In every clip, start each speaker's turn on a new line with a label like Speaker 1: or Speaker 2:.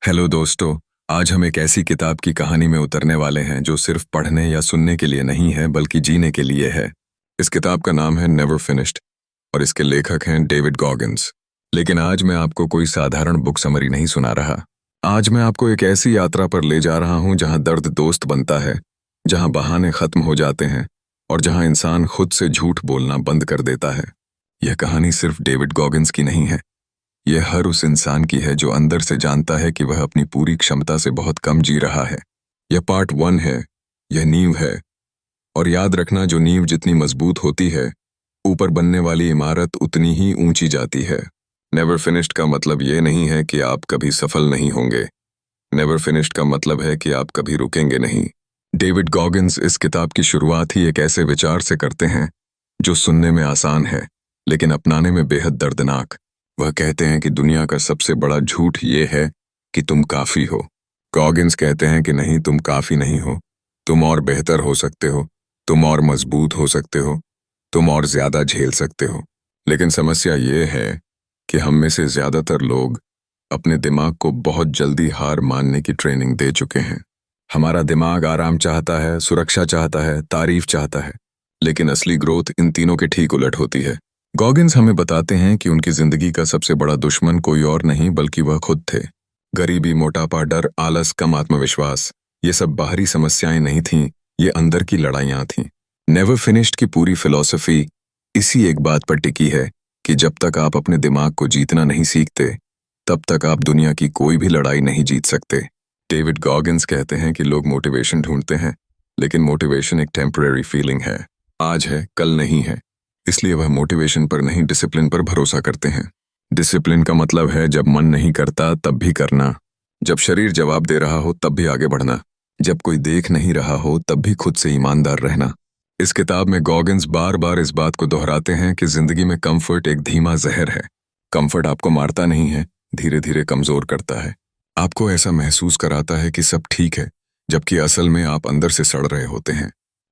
Speaker 1: Hello दोस्तों। आज हम एक ऐसी किताब की कहानी में उतरने वाले हैं जो सिर्फ पढ़ने या सुनने के लिए नहीं है बल्कि जीने के लिए है। इस किताब का नाम है नेवर फिनिश्ड और इसके लेखक हैं डेविड गॉगिन्स। लेकिन आज मैं आपको कोई साधारण बुक समरी नहीं सुना रहा। आज मैं आपको एक ऐसी यात्रा पर ले जा रहा हूं जहां दर्द दोस्त बनता है, जहां बहाने खत्म हो जाते हैं और जहां इंसान खुद से झूठ बोलना बंद कर देता है। यह कहानी सिर्फ डेविड गॉगिन्स की नहीं है, यह हर उस इंसान की है जो अंदर से जानता है कि वह अपनी पूरी क्षमता से बहुत कम जी रहा है। यह पार्ट 1 है, यह नींव है। और याद रखना, जो नींव जितनी मजबूत होती है, ऊपर बनने वाली इमारत उतनी ही ऊंची जाती है। नेवर फिनिश्ड का मतलब यह नहीं है कि आप कभी सफल नहीं होंगे। नेवर फिनिश्ड का मतलब है कि आप कभी रुकेंगे नहीं। डेविड गॉगिन्स इस किताब की शुरुआत ही एक ऐसे विचार से करते हैं जो सुनने में आसान है लेकिन अपनाने में बेहद दर्दनाक। वह कहते हैं कि दुनिया का सबसे बड़ा झूठ ये है कि तुम काफी हो। गॉगिन्स कहते हैं कि नहीं, तुम काफी नहीं हो। तुम और बेहतर हो सकते हो, तुम और मजबूत हो सकते हो, तुम और ज्यादा झेल सकते हो। लेकिन समस्या ये है कि हम में से ज्यादातर लोग अपने दिमाग को बहुत जल्दी हार मानने की ट्रेनिंग दे चुके हैं। हमारा दिमाग आराम चाहता है, सुरक्षा चाहता है, तारीफ चाहता है, लेकिन असली ग्रोथ इन तीनों के ठीक उलट होती है। गॉगिन्स हमें बताते हैं कि उनकी जिंदगी का सबसे बड़ा दुश्मन कोई और नहीं बल्कि वह खुद थे। गरीबी, मोटापा, डर, आलस, कम आत्मविश्वास, ये सब बाहरी समस्याएं नहीं थीं, ये अंदर की लड़ाइयां थीं। नेवर फिनिश्ड की पूरी फिलॉसफी इसी एक बात पर टिकी है कि जब तक आप अपने दिमाग को जीतना नहीं सीखते, तब तक आप दुनिया की कोई भी लड़ाई नहीं जीत सकते। डेविड गॉगिन्स कहते हैं कि लोग मोटिवेशन ढूंढते हैं, लेकिन मोटिवेशन एक टेम्परेरी फीलिंग है, आज है कल नहीं है। इसलिए वह मोटिवेशन पर नहीं, डिसिप्लिन पर भरोसा करते हैं। डिसिप्लिन का मतलब है जब मन नहीं करता तब भी करना, जब शरीर जवाब दे रहा हो तब भी आगे बढ़ना, जब कोई देख नहीं रहा हो तब भी खुद से ईमानदार रहना। इस किताब में गॉगिन्स बार बार इस बात को दोहराते हैं कि जिंदगी में कंफर्ट एक धीमा जहर है। कंफर्ट आपको मारता नहीं है, धीरे धीरे कमजोर करता है। आपको ऐसा महसूस कराता है कि सब ठीक है, जबकि असल में आप अंदर से सड़ रहे होते हैं।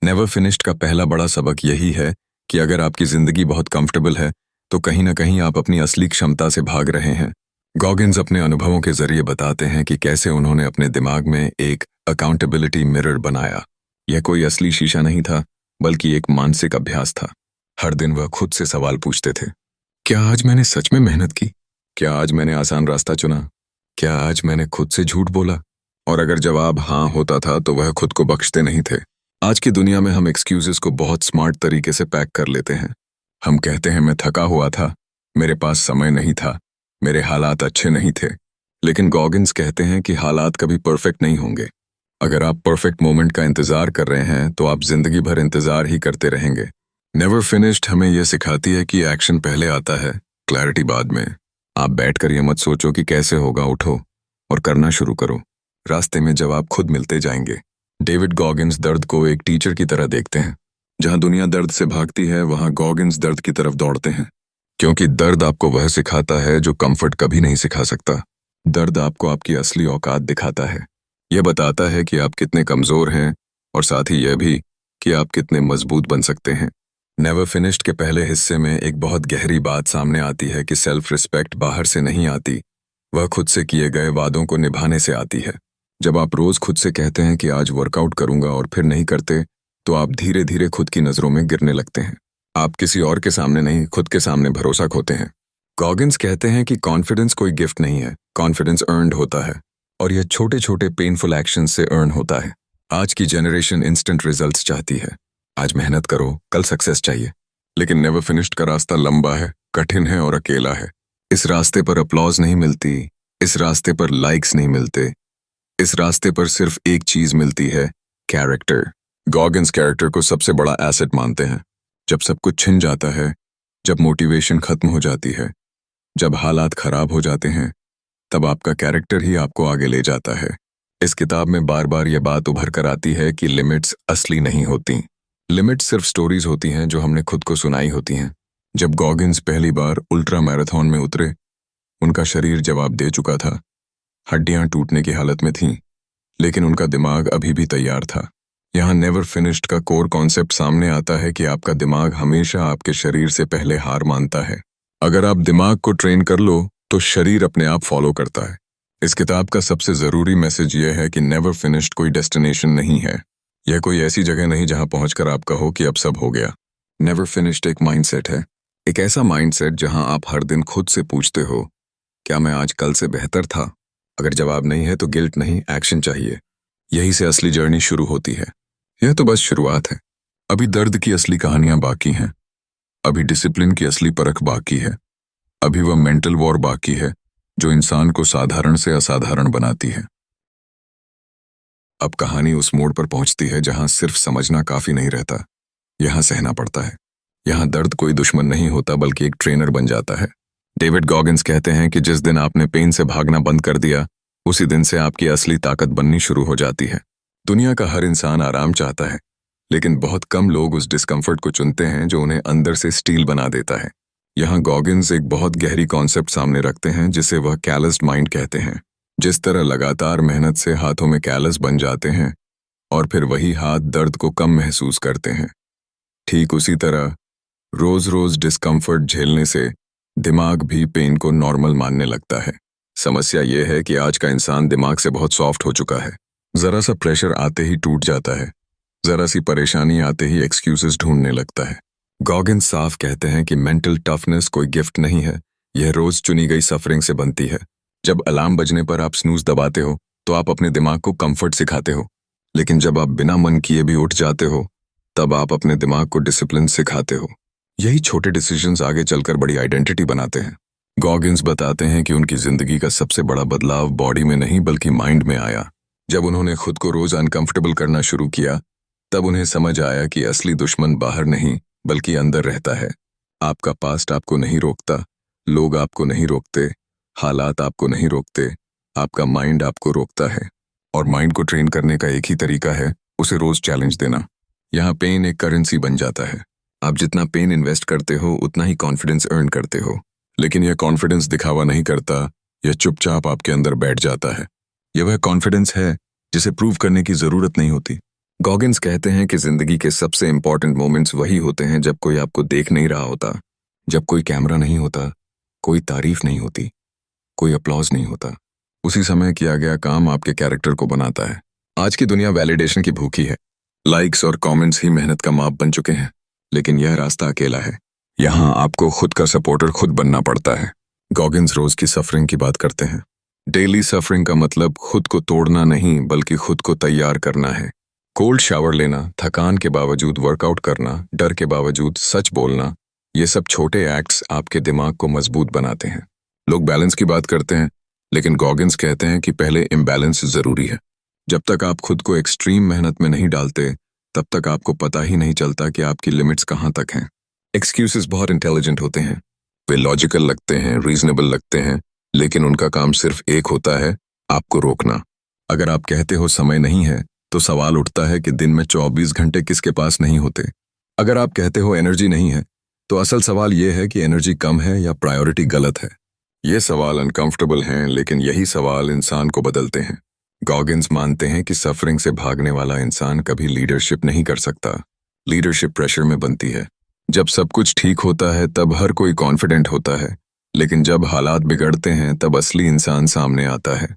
Speaker 1: नेवर फिनिश्ड का पहला बड़ा सबक यही है कि अगर आपकी जिंदगी बहुत कंफर्टेबल है तो कहीं ना कहीं आप अपनी असली क्षमता से भाग रहे हैं। गॉगिन्स अपने अनुभवों के जरिए बताते हैं कि कैसे उन्होंने अपने दिमाग में एक अकाउंटेबिलिटी मिरर बनाया। यह कोई असली शीशा नहीं था, बल्कि एक मानसिक अभ्यास था। हर दिन वह खुद से सवाल पूछते थे, क्या आज मैंने सच में मेहनत की? क्या आज मैंने आसान रास्ता चुना? क्या आज मैंने खुद से झूठ बोला? और अगर जवाब हाँ होता था तो वह खुद को बख्शते नहीं थे। आज की दुनिया में हम एक्सक्यूजेस को बहुत स्मार्ट तरीके से पैक कर लेते हैं। हम कहते हैं मैं थका हुआ था, मेरे पास समय नहीं था, मेरे हालात अच्छे नहीं थे। लेकिन गॉगिन्स कहते हैं कि हालात कभी परफेक्ट नहीं होंगे। अगर आप परफेक्ट मोमेंट का इंतजार कर रहे हैं तो आप जिंदगी भर इंतजार ही करते रहेंगे। नेवर फिनिश्ड हमें यह सिखाती है कि एक्शन पहले आता है, क्लैरिटी बाद में। आप बैठकर यह मत सोचो कि कैसे होगा, उठो और करना शुरू करो। रास्ते में जवाब खुद मिलते जाएंगे। डेविड गॉगिन्स दर्द को एक टीचर की तरह देखते हैं। जहां दुनिया दर्द से भागती है, वहां गॉगिन्स दर्द की तरफ दौड़ते हैं, क्योंकि दर्द आपको वह सिखाता है जो कंफर्ट कभी नहीं सिखा सकता। दर्द आपको आपकी असली औकात दिखाता है। यह बताता है कि आप कितने कमजोर हैं और साथ ही यह भी कि आप कितने मजबूत बन सकते हैं। नेवर फिनिश्ड के पहले हिस्से में एक बहुत गहरी बात सामने आती है कि सेल्फ रिस्पेक्ट बाहर से नहीं आती, वह खुद से किए गए वादों को निभाने से आती है। जब आप रोज खुद से कहते हैं कि आज वर्कआउट करूंगा और फिर नहीं करते, तो आप धीरे धीरे खुद की नजरों में गिरने लगते हैं। आप किसी और के सामने नहीं, खुद के सामने भरोसा खोते हैं। गॉगिन्स कहते हैं कि कॉन्फिडेंस कोई गिफ्ट नहीं है, कॉन्फिडेंस अर्न्ड होता है, और यह छोटे छोटे पेनफुल एक्शन से अर्न होता है। आज की जनरेशन इंस्टेंट रिजल्ट्स चाहती है। आज मेहनत करो, कल सक्सेस चाहिए। लेकिन नेवर फिनिश्ड का रास्ता लंबा है, कठिन है और अकेला है। इस रास्ते पर अपलॉज नहीं मिलती, इस रास्ते पर लाइक्स नहीं मिलते, इस रास्ते पर सिर्फ एक चीज मिलती है, कैरेक्टर। गॉगिन्स कैरेक्टर को सबसे बड़ा एसेट मानते हैं। जब सब कुछ छिन जाता है, जब मोटिवेशन खत्म हो जाती है, जब हालात खराब हो जाते हैं, तब आपका कैरेक्टर ही आपको आगे ले जाता है। इस किताब में बार बार यह बात उभर कर आती है कि लिमिट्स असली नहीं होती। लिमिट्स सिर्फ स्टोरीज होती हैं जो हमने खुद को सुनाई होती हैं। जब गॉगिन्स पहली बार अल्ट्रा मैराथन में उतरे, उनका शरीर जवाब दे चुका था। हड्डियां टूटने की हालत में थीं, लेकिन उनका दिमाग अभी भी तैयार था। यहाँ नेवर फिनिश्ड का कोर कॉन्सेप्ट सामने आता है कि आपका दिमाग हमेशा आपके शरीर से पहले हार मानता है। अगर आप दिमाग को ट्रेन कर लो तो शरीर अपने आप फॉलो करता है। इस किताब का सबसे ज़रूरी मैसेज यह है कि नेवर फिनिश्ड कोई डेस्टिनेशन नहीं है। यह कोई ऐसी जगह नहीं जहां पहुंचकर आप कहो कि अब सब हो गया। नेवर फिनिश्ड एक माइंडसेट है। एक ऐसा माइंडसेट जहां आप हर दिन खुद से पूछते हो, क्या मैं आज कल से बेहतर था? अगर जवाब नहीं है तो गिल्ट नहीं, एक्शन चाहिए। यही से असली जर्नी शुरू होती है। यह तो बस शुरुआत है। अभी दर्द की असली कहानियां बाकी हैं। अभी डिसिप्लिन की असली परख बाकी है। अभी वह मेंटल वॉर बाकी है जो इंसान को साधारण से असाधारण बनाती है। अब कहानी उस मोड़ पर पहुंचती है जहां सिर्फ समझना काफी नहीं रहता, यहां सहना पड़ता है। यहां दर्द कोई दुश्मन नहीं होता बल्कि एक ट्रेनर बन जाता है। डेविड गॉगिंस कहते हैं कि जिस दिन आपने पेन से भागना बंद कर दिया, उसी दिन से आपकी असली ताकत बननी शुरू हो जाती है। दुनिया का हर इंसान आराम चाहता है, लेकिन बहुत कम लोग उस डिस्कम्फर्ट को चुनते हैं जो उन्हें अंदर से स्टील बना देता है। यहाँ गॉगिंस एक बहुत गहरी कॉन्सेप्ट सामने रखते हैं जिसे वह कैलस्ड माइंड कहते हैं। जिस तरह लगातार मेहनत से हाथों में कैलस बन जाते हैं और फिर वही हाथ दर्द को कम महसूस करते हैं, ठीक उसी तरह रोज रोज डिस्कम्फर्ट झेलने से दिमाग भी पेन को नॉर्मल मानने लगता है। समस्या यह है कि आज का इंसान दिमाग से बहुत सॉफ्ट हो चुका है। जरा सा प्रेशर आते ही टूट जाता है, जरा सी परेशानी आते ही एक्सक्यूजेस ढूंढने लगता है। गॉगिंस साफ कहते हैं कि मेंटल टफनेस कोई गिफ्ट नहीं है, यह रोज चुनी गई सफरिंग से बनती है। जब अलार्म बजने पर आप स्नूज दबाते हो तो आप अपने दिमाग को कंफर्ट सिखाते हो, लेकिन जब आप बिना मन किए भी उठ जाते हो तब आप अपने दिमाग को डिसिप्लिन सिखाते हो। यही छोटे डिसीजंस आगे चलकर बड़ी आइडेंटिटी बनाते हैं। गॉगिंस बताते हैं कि उनकी जिंदगी का सबसे बड़ा बदलाव बॉडी में नहीं बल्कि माइंड में आया। जब उन्होंने खुद को रोज अनकंफर्टेबल करना शुरू किया, तब उन्हें समझ आया कि असली दुश्मन बाहर नहीं बल्कि अंदर रहता है। आपका पास्ट आपको नहीं रोकता, लोग आपको नहीं रोकते, हालात आपको नहीं रोकते, आपका माइंड आपको रोकता है। और माइंड को ट्रेन करने का एक ही तरीका है, उसे रोज चैलेंज देना। यहाँ पेन एक करेंसी बन जाता है। आप जितना पेन इन्वेस्ट करते हो उतना ही कॉन्फिडेंस अर्न करते हो, लेकिन यह कॉन्फिडेंस दिखावा नहीं करता, यह चुपचाप आपके अंदर बैठ जाता है। यह वह कॉन्फिडेंस है जिसे प्रूव करने की जरूरत नहीं होती। गॉगिंस कहते हैं कि जिंदगी के सबसे इंपॉर्टेंट मोमेंट्स वही होते हैं जब कोई आपको देख नहीं रहा होता, जब कोई कैमरा नहीं होता, कोई तारीफ नहीं होती, कोई अपलॉज नहीं होता। उसी समय किया गया काम आपके कैरेक्टर को बनाता है। आज की दुनिया वैलिडेशन की भूखी है। लाइक्स और कमेंट्स ही मेहनत का माप बन चुके हैं, लेकिन यह रास्ता अकेला है। यहाँ आपको खुद का सपोर्टर खुद बनना पड़ता है। गॉगिंस रोज की सफरिंग की बात करते हैं। डेली सफरिंग का मतलब खुद को तोड़ना नहीं बल्कि खुद को तैयार करना है। कोल्ड शावर लेना, थकान के बावजूद वर्कआउट करना, डर के बावजूद सच बोलना, ये सब छोटे एक्ट्स आपके दिमाग को मजबूत बनाते हैं। लोग बैलेंस की बात करते हैं, लेकिन गॉगिंस कहते हैं कि पहले इम्बैलेंस जरूरी है। जब तक आप खुद को एक्सट्रीम मेहनत में नहीं डालते, तब तक आपको पता ही नहीं चलता कि आपकी लिमिट्स कहाँ तक हैं। एक्सक्यूजेस बहुत इंटेलिजेंट होते हैं, वे लॉजिकल लगते हैं, रीजनेबल लगते हैं, लेकिन उनका काम सिर्फ एक होता है, आपको रोकना। अगर आप कहते हो समय नहीं है, तो सवाल उठता है कि दिन में 24 घंटे किसके पास नहीं होते। अगर आप कहते हो एनर्जी नहीं है, तो असल सवाल यह है कि एनर्जी कम है या प्रायोरिटी गलत है। ये सवाल अनकंफर्टेबल हैं, लेकिन यही सवाल इंसान को बदलते हैं। गॉगिंस मानते हैं कि सफरिंग से भागने वाला इंसान कभी लीडरशिप नहीं कर सकता। लीडरशिप प्रेशर में बनती है। जब सब कुछ ठीक होता है तब हर कोई कॉन्फिडेंट होता है, लेकिन जब हालात बिगड़ते हैं तब असली इंसान सामने आता है।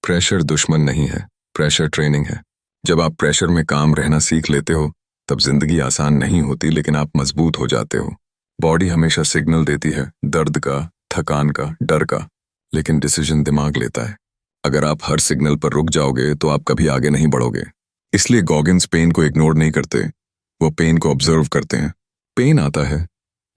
Speaker 1: प्रेशर दुश्मन नहीं है, प्रेशर ट्रेनिंग है। जब आप प्रेशर में काम रहना सीख लेते हो, तब जिंदगी आसान नहीं होती, लेकिन आप मजबूत हो जाते हो। बॉडी हमेशा सिग्नल देती है, दर्द का, थकान का, डर का, लेकिन डिसीजन दिमाग लेता है। अगर आप हर सिग्नल पर रुक जाओगे तो आप कभी आगे नहीं बढ़ोगे। इसलिए गॉगिंस पेन को इग्नोर नहीं करते, वो पेन को ऑब्जर्व करते हैं। पेन आता है,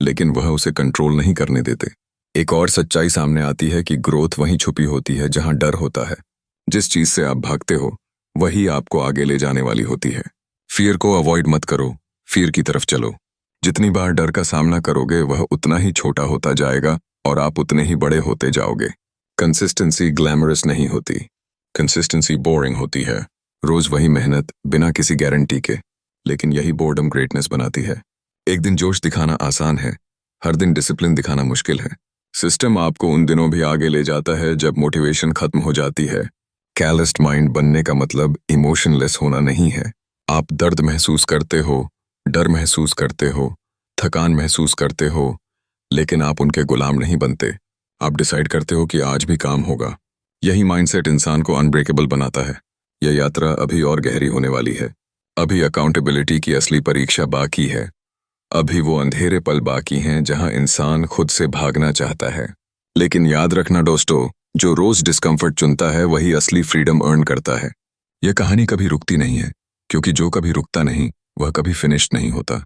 Speaker 1: लेकिन वह उसे कंट्रोल नहीं करने देते। एक और सच्चाई सामने आती है कि ग्रोथ वहीं छुपी होती है जहां डर होता है। जिस चीज से आप भागते हो वही आपको आगे ले जाने वाली होती है। फियर को अवॉइड मत करो, फियर की तरफ चलो। जितनी बार डर का सामना करोगे वह उतना ही छोटा होता जाएगा और आप उतने ही बड़े होते जाओगे। कंसिस्टेंसी ग्लैमरस नहीं होती, कंसिस्टेंसी बोरिंग होती है। रोज वही मेहनत बिना किसी गारंटी के, लेकिन यही बोर्डम ग्रेटनेस बनाती है। एक दिन जोश दिखाना आसान है, हर दिन डिसिप्लिन दिखाना मुश्किल है। सिस्टम आपको उन दिनों भी आगे ले जाता है जब मोटिवेशन खत्म हो जाती है। कैलस्ड माइंड बनने का मतलब इमोशनलेस होना नहीं है। आप दर्द महसूस करते हो, डर महसूस करते हो, थकान महसूस करते हो, लेकिन आप उनके गुलाम नहीं बनते। आप डिसाइड करते हो कि आज भी काम होगा, यही माइंडसेट इंसान को अनब्रेकेबल बनाता है। यह यात्रा अभी और गहरी होने वाली है। अभी अकाउंटेबिलिटी की असली परीक्षा बाकी है। अभी वो अंधेरे पल बाकी हैं जहां इंसान खुद से भागना चाहता है। लेकिन याद रखना दोस्तों, जो रोज डिस्कम्फर्ट चुनता है वही असली फ्रीडम अर्न करता है। यह कहानी कभी रुकती नहीं है, क्योंकि जो कभी रुकता नहीं वह कभी फिनिश नहीं होता।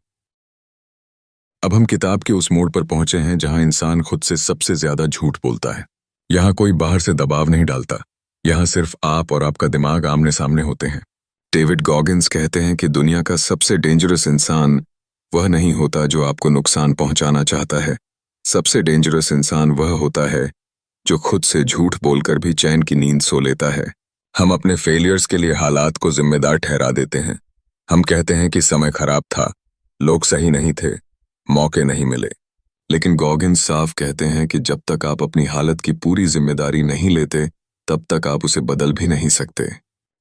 Speaker 1: अब हम किताब के उस मोड़ पर पहुंचे हैं जहां इंसान खुद से सबसे ज्यादा झूठ बोलता है। यहाँ कोई बाहर से दबाव नहीं डालता। यहाँ सिर्फ आप और आपका दिमाग आमने सामने होते हैं। डेविड गॉगिन्स कहते हैं कि दुनिया का सबसे डेंजरस इंसान वह नहीं होता जो आपको नुकसान पहुंचाना चाहता है। सबसे डेंजरस इंसान वह होता है जो खुद से झूठ बोलकर भी चैन की नींद सो लेता है। हम अपने फेलियर्स के लिए हालात को जिम्मेदार ठहरा देते हैं। हम कहते हैं कि समय खराब था, लोग सही नहीं थे, मौके नहीं मिले। लेकिन गॉगिन्स साफ कहते हैं कि जब तक आप अपनी हालत की पूरी जिम्मेदारी नहीं लेते, तब तक आप उसे बदल भी नहीं सकते।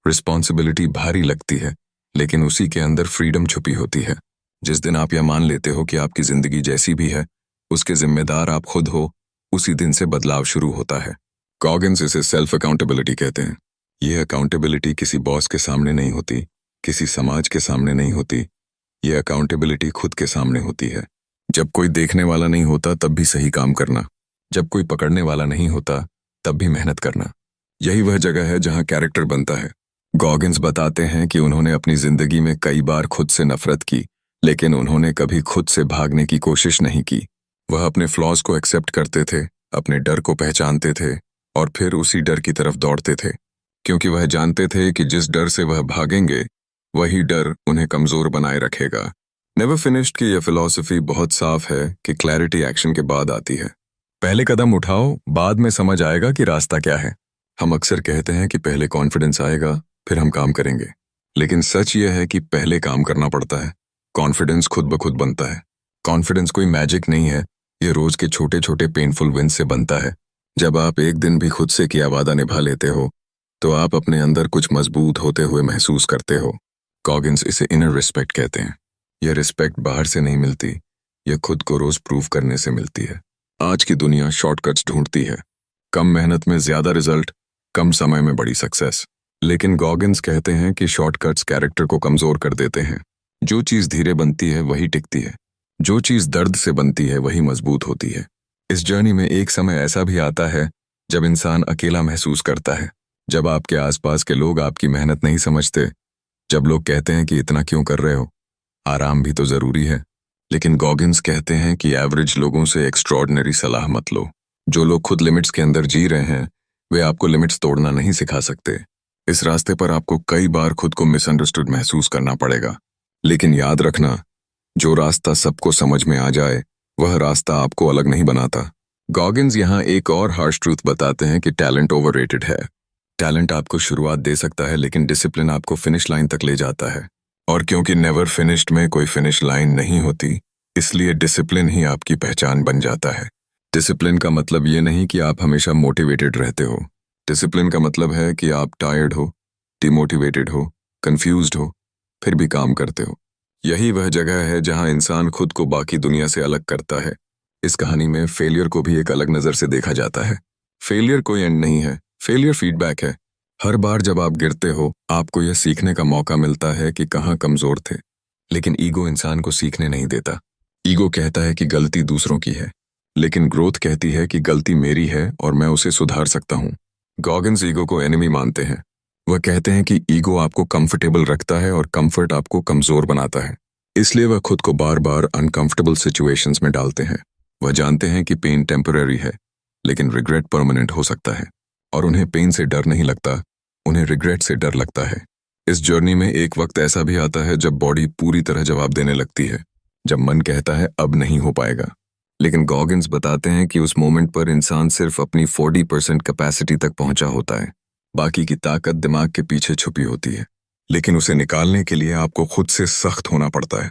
Speaker 1: रिस्पॉन्सिबिलिटी भारी लगती है, लेकिन उसी के अंदर फ्रीडम छुपी होती है। जिस दिन आप यह मान लेते हो कि आपकी जिंदगी जैसी भी है उसके जिम्मेदार आप खुद हो, उसी दिन से बदलाव शुरू होता है। गॉगिन्स इसे सेल्फ अकाउंटेबिलिटी कहते हैं। यह अकाउंटेबिलिटी किसी बॉस के सामने नहीं होती, किसी समाज के सामने नहीं होती। यह अकाउंटेबिलिटी खुद के सामने होती है। जब कोई देखने वाला नहीं होता तब भी सही काम करना, जब कोई पकड़ने वाला नहीं होता तब भी मेहनत करना। यही वह जगह है जहां कैरेक्टर बनता है। गॉगिन्स बताते हैं कि उन्होंने अपनी जिंदगी में कई बार खुद से नफरत की, लेकिन उन्होंने कभी खुद से भागने की कोशिश नहीं की। वह अपने फ्लॉज को एक्सेप्ट करते थे, अपने डर को पहचानते थे और फिर उसी डर की तरफ दौड़ते थे, क्योंकि वह जानते थे कि जिस डर से वह भागेंगे वही डर उन्हें कमजोर बनाए रखेगा। नेवर फिनिश्ड की यह फिलॉसफी बहुत साफ है कि क्लैरिटी एक्शन के बाद आती है। पहले कदम उठाओ, बाद में समझ आएगा कि रास्ता क्या है। हम अक्सर कहते हैं कि पहले कॉन्फिडेंस आएगा, फिर हम काम करेंगे। लेकिन सच यह है कि पहले काम करना पड़ता है। कॉन्फिडेंस खुद ब खुद बनता है। कॉन्फिडेंस कोई मैजिक नहीं है, ये रोज के छोटे छोटे पेनफुल विन से बनता है। जब आप एक दिन भी खुद से किया वादा निभा लेते हो, तो आप अपने अंदर कुछ मजबूत होते हुए महसूस करते हो। गॉगिन्स इसे इनर रिस्पेक्ट कहते हैं। यह रिस्पेक्ट बाहर से नहीं मिलती, यह खुद को रोज प्रूव करने से मिलती है। आज की दुनिया शॉर्टकट्स ढूंढती है, कम मेहनत में ज्यादा रिजल्ट, कम समय में बड़ी सक्सेस। लेकिन गॉगिन्स कहते हैं कि शॉर्टकट्स कैरेक्टर को कमजोर कर देते हैं। जो चीज धीरे बनती है वही टिकती है, जो चीज दर्द से बनती है वही मजबूत होती है। इस जर्नी में एक समय ऐसा भी आता है जब इंसान अकेला महसूस करता है, जब आपके आसपास के लोग आपकी मेहनत नहीं समझते, जब लोग कहते हैं कि इतना क्यों कर रहे हो, आराम भी तो जरूरी है। लेकिन गॉगिन्स कहते हैं कि एवरेज लोगों से एक्स्ट्रॉर्डिनरी सलाह मत लो। जो लोग खुद लिमिट्स के अंदर जी रहे हैं वे आपको लिमिट्स तोड़ना नहीं सिखा सकते। इस रास्ते पर आपको कई बार खुद को मिसअंडरस्टूड महसूस करना पड़ेगा। लेकिन याद रखना, जो रास्ता सबको समझ में आ जाए वह रास्ता आपको अलग नहीं बनाता। गॉगिन्स यहाँ एक और हार्श ट्रूथ बताते हैं कि टैलेंट ओवररेटेड है। टैलेंट आपको शुरुआत दे सकता है, लेकिन डिसिप्लिन आपको फिनिश लाइन तक ले जाता है। और क्योंकि नेवर फिनिश्ड में कोई फिनिश लाइन नहीं होती, इसलिए डिसिप्लिन ही आपकी पहचान बन जाता है। डिसिप्लिन का मतलब ये नहीं कि आप हमेशा मोटिवेटेड रहते हो। डिसिप्लिन का मतलब है कि आप टायर्ड हो, डिमोटिवेटेड हो, कंफ्यूज्ड हो, फिर भी काम करते हो। यही वह जगह है जहां इंसान खुद को बाकी दुनिया से अलग करता है। इस कहानी में फेलियर को भी एक अलग नजर से देखा जाता है। फेलियर कोई एंड नहीं है, फेलियर फीडबैक है। हर बार जब आप गिरते हो आपको यह सीखने का मौका मिलता है कि कहाँ कमजोर थे। लेकिन ईगो इंसान को सीखने नहीं देता। ईगो कहता है कि गलती दूसरों की है, लेकिन ग्रोथ कहती है कि गलती मेरी है और मैं उसे सुधार सकता हूँ। गॉगिन्स ईगो को एनिमी मानते हैं। वह कहते हैं कि ईगो आपको कंफर्टेबल रखता है और कंफर्ट आपको कमजोर बनाता है। इसलिए वह खुद को बार बार अनकंफर्टेबल सिचुएशंस में डालते हैं। वह जानते हैं कि पेन टेम्पररी है, लेकिन रिग्रेट परमानेंट हो सकता है। और उन्हें पेन से डर नहीं लगता, उन्हें रिग्रेट से डर लगता है। इस जर्नी में एक वक्त ऐसा भी आता है जब बॉडी पूरी तरह जवाब देने लगती है, जब मन कहता है अब नहीं हो पाएगा। लेकिन गॉगिन्स बताते हैं कि उस मोमेंट पर इंसान सिर्फ अपनी 40% कैपेसिटी तक पहुंचा होता है। बाकी की ताकत दिमाग के पीछे छुपी होती है। लेकिन उसे निकालने के लिए आपको खुद से सख्त होना पड़ता है।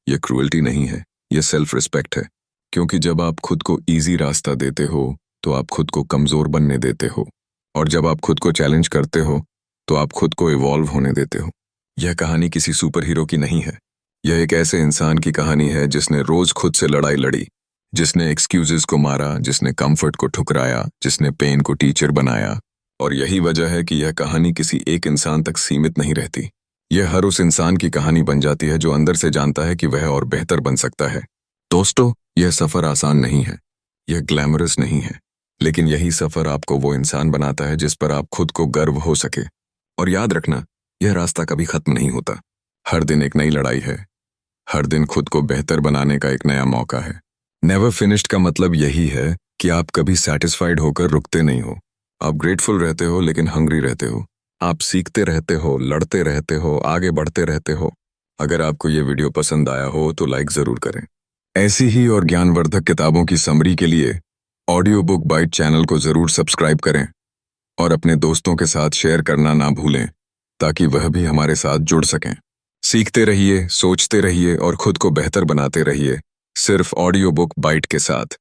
Speaker 1: यह क्रूएल्टी नहीं है, यह सेल्फ रिस्पेक्ट है। क्योंकि जब आप खुद को ईजी रास्ता देते हो तो आप खुद को कमजोर बनने देते हो, और जब आप खुद को चैलेंज करते हो तो आप खुद को इवॉल्व होने देते हो। यह कहानी किसी सुपर हीरो की नहीं है। यह एक ऐसे इंसान की कहानी है जिसने रोज खुद से लड़ाई लड़ी, जिसने एक्सक्यूजेस को मारा, जिसने कंफर्ट को ठुकराया, जिसने पेन को टीचर बनाया और यही वजह है कि यह कहानी किसी एक इंसान तक सीमित नहीं रहती। यह हर उस इंसान की कहानी बन जाती है जो अंदर से जानता है कि वह और बेहतर बन सकता है। दोस्तों, यह सफ़र आसान नहीं है, यह ग्लैमरस नहीं है, लेकिन यही सफ़र आपको वो इंसान बनाता है जिस पर आप खुद को गर्व हो सके। और याद रखना, यह रास्ता कभी ख़त्म नहीं होता। हर दिन एक नई लड़ाई है, हर दिन खुद को बेहतर बनाने का एक नया मौका है। नेवर फिनिश्ड का मतलब यही है कि आप कभी सेटिस्फाइड होकर रुकते नहीं हो। आप ग्रेटफुल रहते हो लेकिन हंग्री रहते हो। आप सीखते रहते हो, लड़ते रहते हो, आगे बढ़ते रहते हो। अगर आपको ये वीडियो पसंद आया हो तो लाइक ज़रूर करें। ऐसी ही और ज्ञानवर्धक किताबों की समरी के लिए ऑडियो बुक बाइट चैनल को ज़रूर सब्सक्राइब करें और अपने दोस्तों के साथ शेयर करना ना भूलें ताकि वह भी हमारे साथ जुड़ सकें। सीखते रहिए, सोचते रहिए और खुद को बेहतर बनाते रहिए, सिर्फ ऑडियो बुक बाइट के साथ।